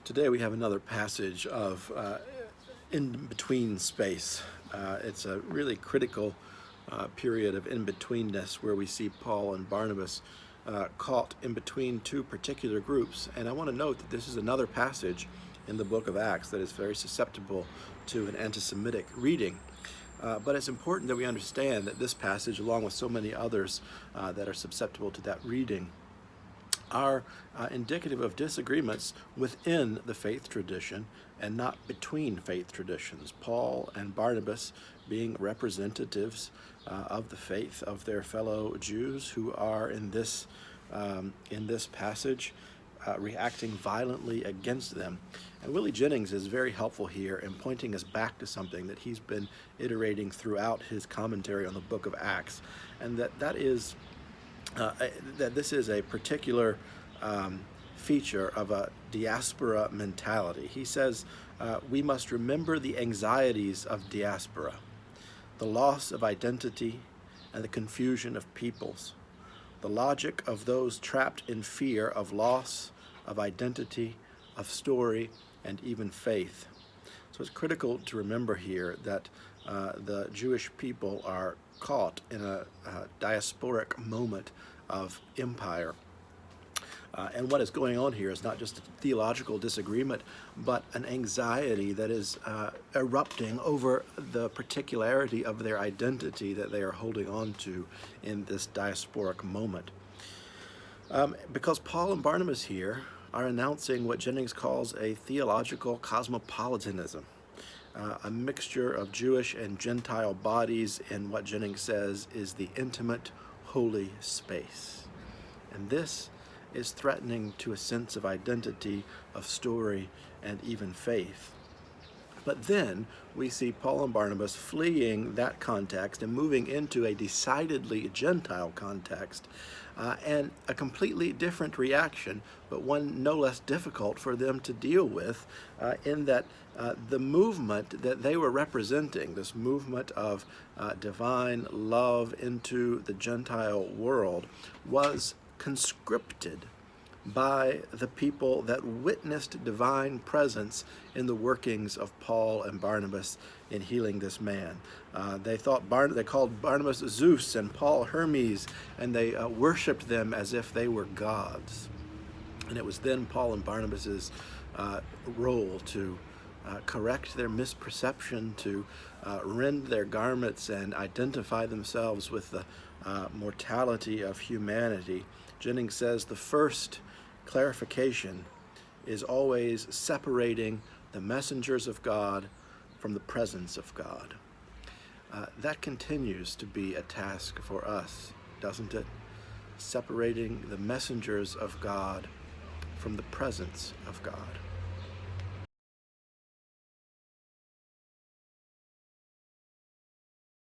Today we have another passage of in-between space. It's a really critical period of in-betweenness where we see Paul and Barnabas caught in between two particular groups. And I want to note that this is another passage in the book of Acts that is very susceptible to an anti-Semitic reading. But it's important that we understand that this passage, along with so many others that are susceptible to that reading, are indicative of disagreements within the faith tradition and not between faith traditions. Paul and Barnabas being representatives of the faith of their fellow Jews who are in this passage reacting violently against them. And Willie Jennings is very helpful here in pointing us back to something that he's been iterating throughout his commentary on the book of Acts, and that this is a particular feature of a diaspora mentality. He says we must remember the anxieties of diaspora, the loss of identity and the confusion of peoples, the logic of those trapped in fear of loss, of identity, of story, and even faith. So it's critical to remember here that the Jewish people are caught in a diasporic moment of empire. And what is going on here is not just a theological disagreement, but an anxiety that is erupting over the particularity of their identity that they are holding on to in this diasporic moment. Because Paul and Barnabas here are announcing what Jennings calls a theological cosmopolitanism, a mixture of Jewish and Gentile bodies in what Jennings says is the intimate, holy space. And this is threatening to a sense of identity, of story, and even faith. But then we see Paul and Barnabas fleeing that context and moving into a decidedly Gentile context, and a completely different reaction, but one no less difficult for them to deal with, in that the movement that they were representing, this movement of divine love into the Gentile world, was conscripted by the people that witnessed divine presence in the workings of Paul and Barnabas in healing this man. They called Barnabas Zeus and Paul Hermes, and they worshipped them as if they were gods. And it was then Paul and Barnabas's role to correct their misperception, to rend their garments and identify themselves with the mortality of humanity. Jennings says the first clarification is always separating the messengers of God from the presence of God. That continues to be a task for us, doesn't it? Separating the messengers of God from the presence of God.